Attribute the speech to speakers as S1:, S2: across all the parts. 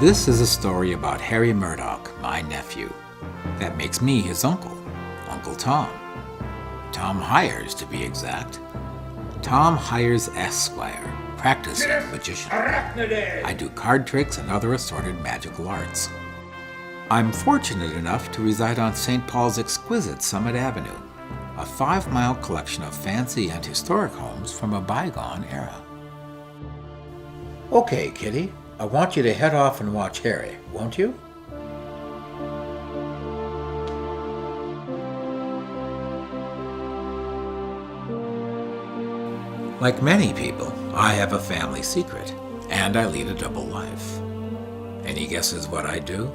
S1: This is a story about Harry Murdoch, my nephew. That makes me his uncle, Uncle Tom. Tom Hyers, to be exact. Tom Hyers Esquire, practicing magician. I do card tricks and other assorted magical arts. I'm fortunate enough to reside on St. Paul's exquisite Summit Avenue, a 5-mile collection of fancy and historic homes from a bygone era. Okay, Kitty, I want you to head off and watch Harry, won't you? Like many people, I have a family secret, and I lead a double life. Any guesses what I do?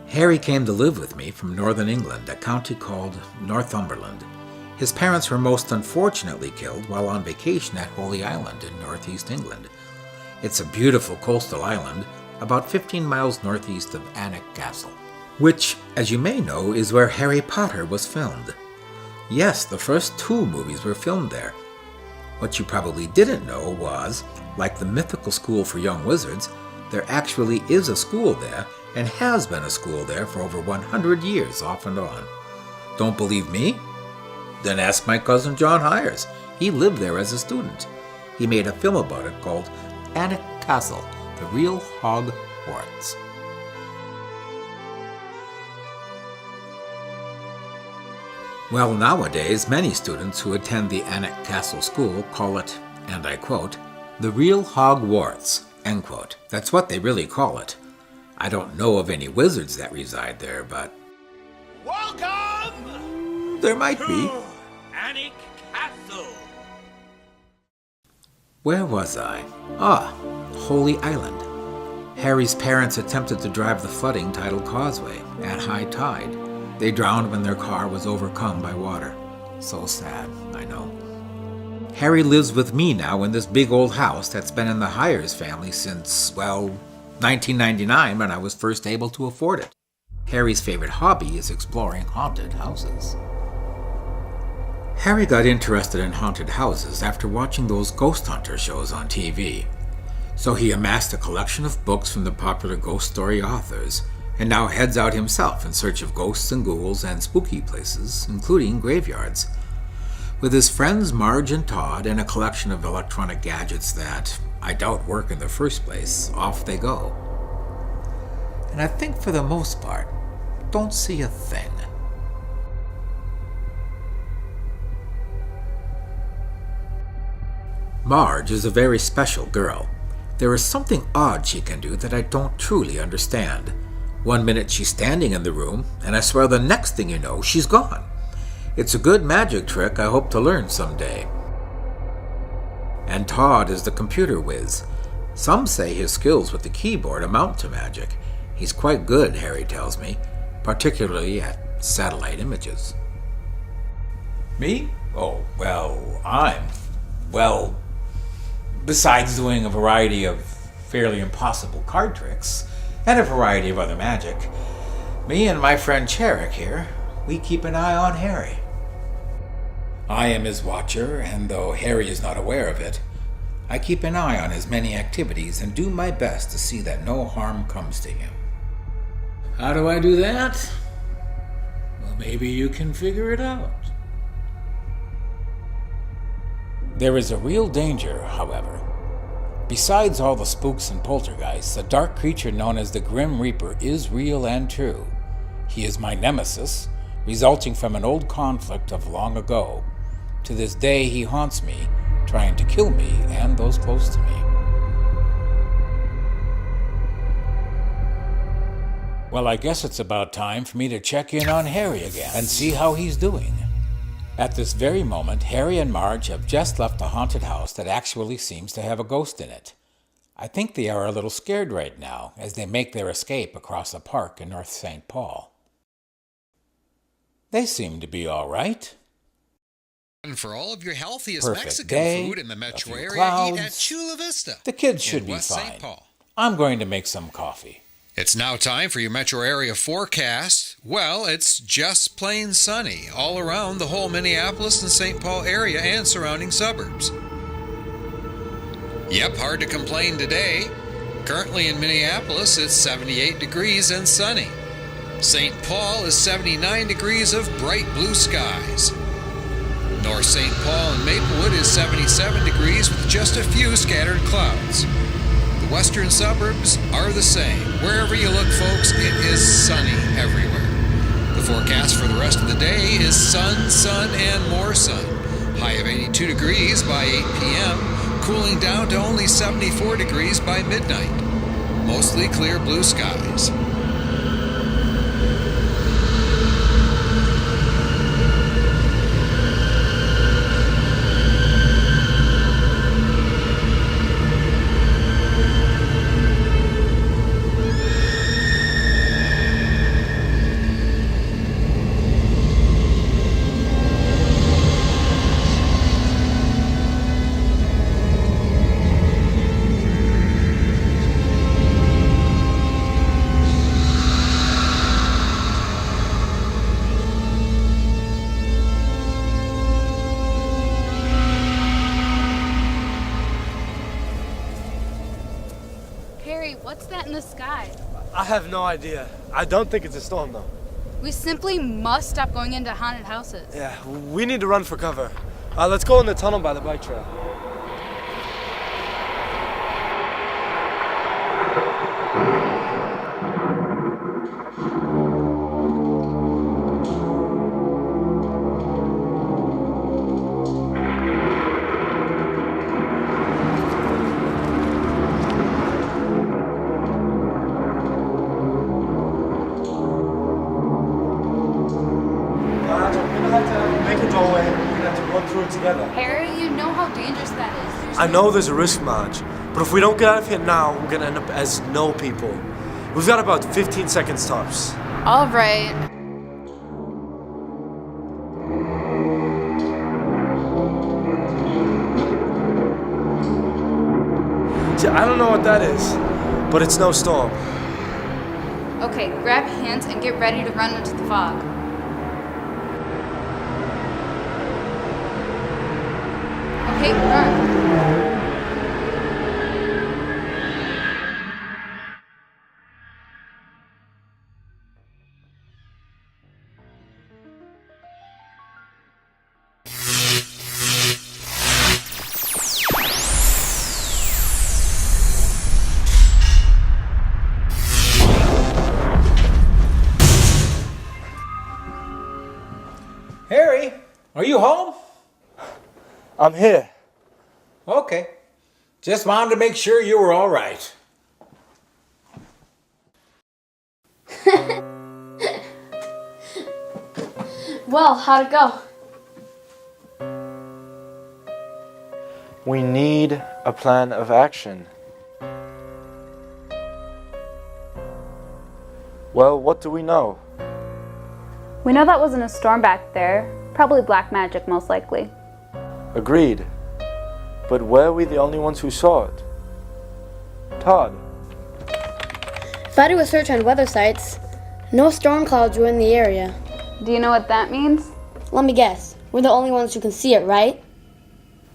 S1: Harry came to live with me from northern England, a county called Northumberland. His parents were most unfortunately killed while on vacation at Holy Island in northeast England. It's a beautiful coastal island, about 15 miles northeast of Alnwick Castle, which, as you may know, is where Harry Potter was filmed. Yes, the first 2 movies were filmed there. What you probably didn't know was, like the mythical school for young wizards, there actually is a school there and has been a school there for over 100 years off and on. Don't believe me? Then ask my cousin Jon Hyers. He lived there as a student. He made a film about it called Alnwick Castle, The Real Hogwarts. Well, nowadays, many students who attend the Alnwick Castle School call it, and I quote, the real Hogwarts, end quote. That's what they really call it. I don't know of any wizards that reside there, but...
S2: Welcome!
S1: There might be.
S2: Alnwick Castle!
S1: Where was I? Holy Island. Harry's parents attempted to drive the flooding tidal causeway at high tide. They drowned when their car was overcome by water. So sad, I know. Harry lives with me now in this big old house that's been in the Hyers family since, well, 1999 when I was first able to afford it. Harry's favorite hobby is exploring haunted houses. Harry got interested in haunted houses after watching those ghost hunter shows on TV. So he amassed a collection of books from the popular ghost story authors, and now heads out himself in search of ghosts and ghouls and spooky places, including graveyards. With his friends Marge and Todd and a collection of electronic gadgets that I doubt work in the first place, off they go. And I think for the most part, don't see a thing. Marge is a very special girl. There is something odd she can do that I don't truly understand. One minute she's standing in the room, and I swear the next thing you know, she's gone. It's a good magic trick I hope to learn someday. And Todd is the computer whiz. Some say his skills with the keyboard amount to magic. He's quite good, Harry tells me, particularly at satellite images. Me? Oh, well, besides doing a variety of fairly impossible card tricks, and a variety of other magic, me and my friend Cherrick here, we keep an eye on Harry. I am his watcher, and though Harry is not aware of it, I keep an eye on his many activities and do my best to see that no harm comes to him. How do I do that? Well, maybe you can figure it out. There is a real danger, however. Besides all the spooks and poltergeists, a dark creature known as the Grime Reaper is real and true. He is my nemesis, resulting from an old conflict of long ago. To this day he haunts me, trying to kill me and those close to me. Well, I guess it's about time for me to check in on Harry again and see how he's doing. At this very moment, Harry and Marge have just left a haunted house that actually seems to have a ghost in it. I think they are a little scared right now as they make their escape across a park in North St. Paul. They seem to be all right.
S3: And for all of your healthiest
S1: Perfect
S3: Mexican
S1: day,
S3: food in the metro
S1: a few
S3: area,
S1: clouds.
S3: eat at Chula Vista.
S1: The kids should
S3: in
S1: be
S3: West
S1: fine.
S3: St. Paul.
S1: I'm going to make some coffee.
S3: It's now time for your metro area forecast. Well, it's just plain sunny all around the whole Minneapolis and St. Paul area and surrounding suburbs. Yep, hard to complain today. Currently in Minneapolis, it's 78 degrees and sunny. St. Paul is 79 degrees of bright blue skies. North St. Paul and Maplewood is 77 degrees with just a few scattered clouds. The western suburbs are the same. Wherever you look, folks, it is sunny everywhere. The forecast for the rest of the day is sun, sun, and more sun. High of 82 degrees by 8 p.m., cooling down to only 74 degrees by midnight. Mostly clear blue skies.
S4: What's that in the sky?
S5: I have no idea. I don't think it's a storm, though.
S4: We simply must stop going into haunted houses.
S5: Yeah, we need to run for cover. Let's go in the tunnel by the bike trail. Together.
S4: Harry, you know how dangerous that is.
S5: I know there's a risk, Marge, but if we don't get out of here now, we're gonna end up as no people. We've got about 15 seconds tops.
S4: All right.
S5: See, I don't know what that is, but it's no storm.
S4: Okay, grab hands and get ready to run into the fog. Okay, run.
S1: Harry, are you home?
S5: I'm here.
S1: Okay. Just wanted to make sure you were all right.
S6: Well, how'd it go?
S5: We need a plan of action. Well, what do we know?
S7: We know that wasn't a storm back there. Probably black magic, most likely.
S5: Agreed. But were we the only ones who saw it? Todd?
S6: If I do a search on weather sites, no storm clouds were in the area.
S7: Do you know what that means?
S6: Let me guess. We're the only ones who can see it, right?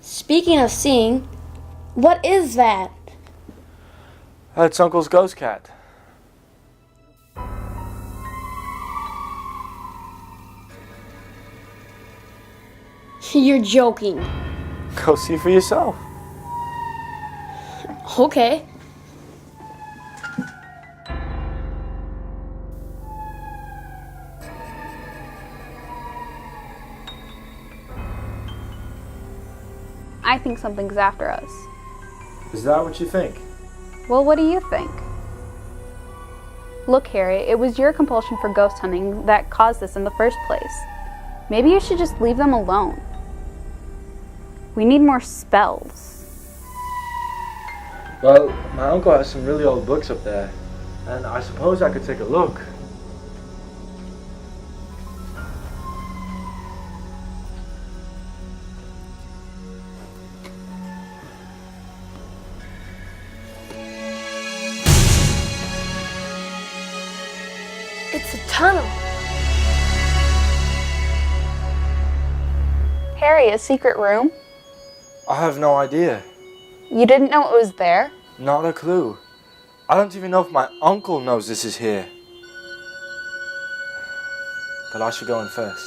S6: Speaking of seeing, what is that?
S5: It's Uncle's ghost cat.
S6: You're joking.
S5: Go see for yourself.
S6: Okay.
S7: I think something's after us.
S5: Is that what you think?
S7: Well, what do you think? Look, Harry, it was your compulsion for ghost hunting that caused this in the first place. Maybe you should just leave them alone. We need more spells.
S5: Well, my uncle has some really old books up there, and I suppose I could take a look.
S6: It's a tunnel.
S7: Harry, a secret room?
S5: I have no idea.
S7: You didn't know it was there?
S5: Not a clue. I don't even know if my uncle knows this is here. But I should go in first.